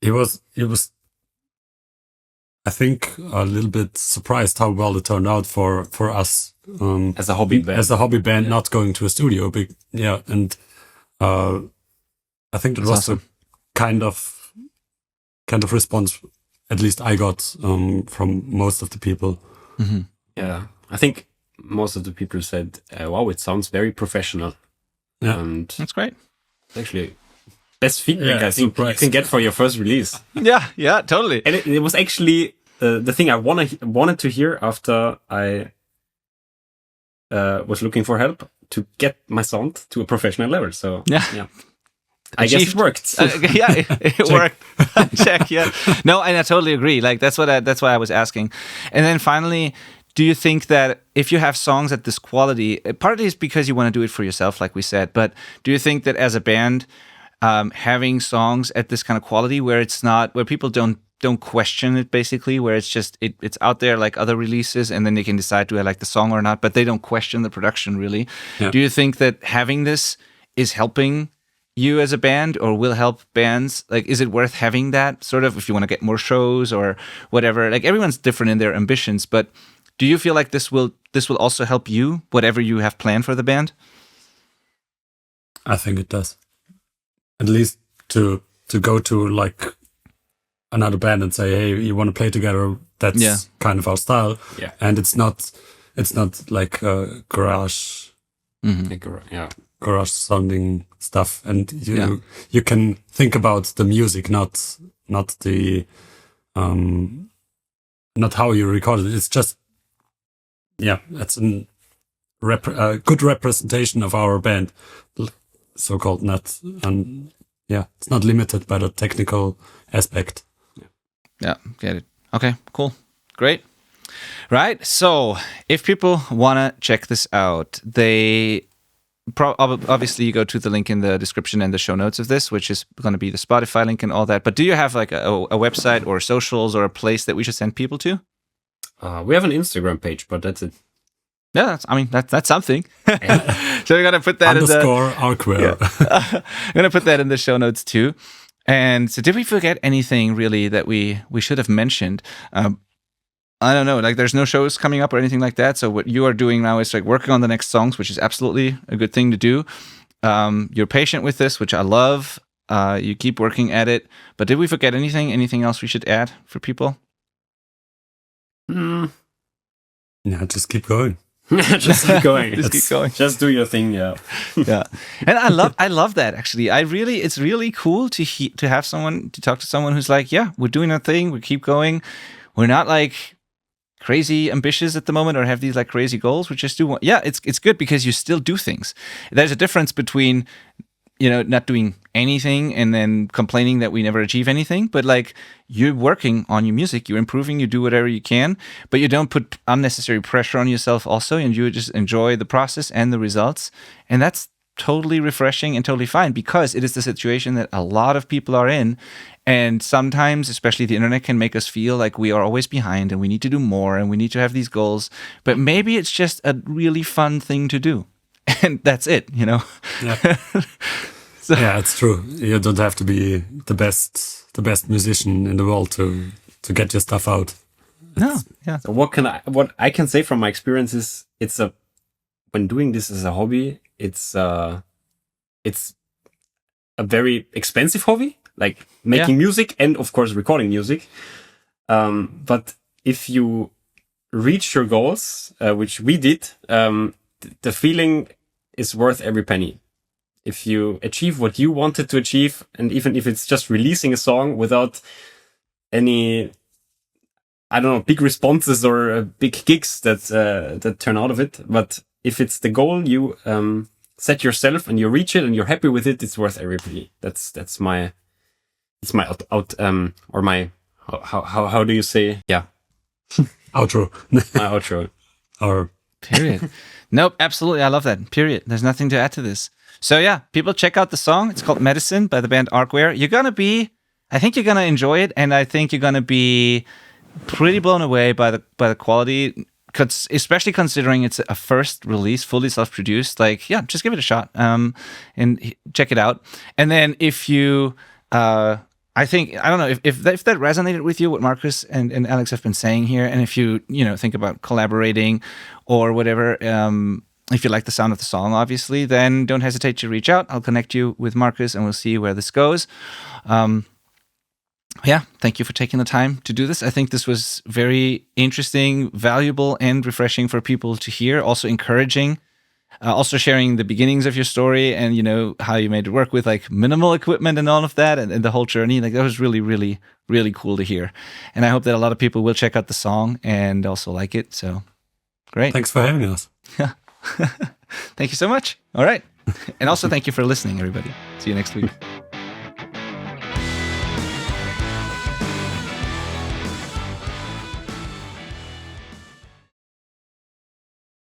he was I think a little bit surprised how well it turned out for us as a hobby band, not going to a studio. And I think that was awesome. A kind of response at least I got from most of the people. Mm-hmm. Yeah, I think most of the people said, wow, it sounds very professional. Yeah, and that's great. Actually, best feedback I think you can get for your first release. Yeah, totally. And it was actually the thing I wanted to hear after I was looking for help to get my sound to a professional level. So yeah. I guess it worked. It worked. Check. Yeah. No, and I totally agree. Like that's why I was asking. And then finally, do you think that if you have songs at this quality, partly it's because you want to do it for yourself, like we said, but do you think that as a band, having songs at this kind of quality where people don't question it, basically, where it's just it's out there like other releases, and then they can decide do I like the song or not, but they don't question the production really. Yeah. Do you think that having this is helping you as a band, or will help bands? Like, is it worth having that sort of, if you want to get more shows or whatever? Like, everyone's different in their ambitions, but do you feel like this will also help you, whatever you have planned for the band? I think it does. At least to go to like another band and say, hey, you want to play together? That's kind of our style. Yeah. And it's not like garage. Mm-hmm. Garage sounding stuff, and you can think about the music, not the not how you record it. It's just it's a good representation of our band, so-called. It's not limited by the technical aspect. Yeah, get it. Okay, cool, great. Right, so if people want to check this out, they obviously you go to the link in the description and the show notes of this, which is going to be the Spotify link and all that. But do you have like a website or socials or a place that we should send people to? We have an Instagram page, but that's it. Yeah, that's something. So we're gonna put that _Arcware. I'm gonna put that in the show notes too. And so, did we forget anything really that we should have mentioned? I don't know, like there's no shows coming up or anything like that. So what you are doing now is like working on the next songs, which is absolutely a good thing to do. You're patient with this, which I love. You keep working at it. But did we forget anything? Anything else we should add for people? Yeah, just keep going. Just keep going. Keep going. Just do your thing, yeah. And I love that actually. It's really cool to have someone to talk to someone who's like, yeah, we're doing our thing. We keep going. We're not like crazy ambitious at the moment or have these like crazy goals. We just do one. Yeah, it's good because you still do things. There's a difference between not doing anything and then complaining that we never achieve anything, but like you're working on your music, you're improving, you do whatever you can, but you don't put unnecessary pressure on yourself also, and you just enjoy the process and the results. And that's totally refreshing and totally fine, because it is the situation that a lot of people are in. And sometimes, especially the internet, can make us feel like we are always behind and we need to do more and we need to have these goals. But maybe it's just a really fun thing to do. And that's it, Yeah. So, Yeah, it's true. You don't have to be the best musician in the world to get your stuff out. no, yeah. So what I can say from my experience is when doing this as a hobby, it's a very expensive hobby, like making music and of course recording music. But if you reach your goals, which we did, the feeling is worth every penny. If you achieve what you wanted to achieve, and even if it's just releasing a song without any, I don't know, big responses or big gigs that turn out of it, but if it's the goal you set yourself and you reach it and you're happy with it, it's worth every penny. That's my or my how do you say? Yeah, Outro. my outro. Or Period. Nope, absolutely. I love that. Period. There's nothing to add to this. So yeah, people check out the song. It's called Medicine by the band Arcware. I think you're gonna enjoy it, and I think you're gonna be pretty blown away by the quality, especially considering it's a first release, fully self-produced. Like, yeah, just give it a shot, and check it out. And then if you, I don't know if that resonated with you, what Markus and Alex have been saying here, and if you think about collaborating or whatever, if you like the sound of the song, obviously, then don't hesitate to reach out. I'll connect you with Markus, and we'll see where this goes. Yeah, thank you for taking the time to do this. I think this was very interesting, valuable, and refreshing for people to hear. Also encouraging. Also sharing the beginnings of your story and, how you made it work with like minimal equipment and all of that, and the whole journey. Like, that was really, really, really cool to hear. And I hope that a lot of people will check out the song and also like it. So great. thanks for having us. Thank you so much. All right. And also thank you for listening, everybody. See you next week.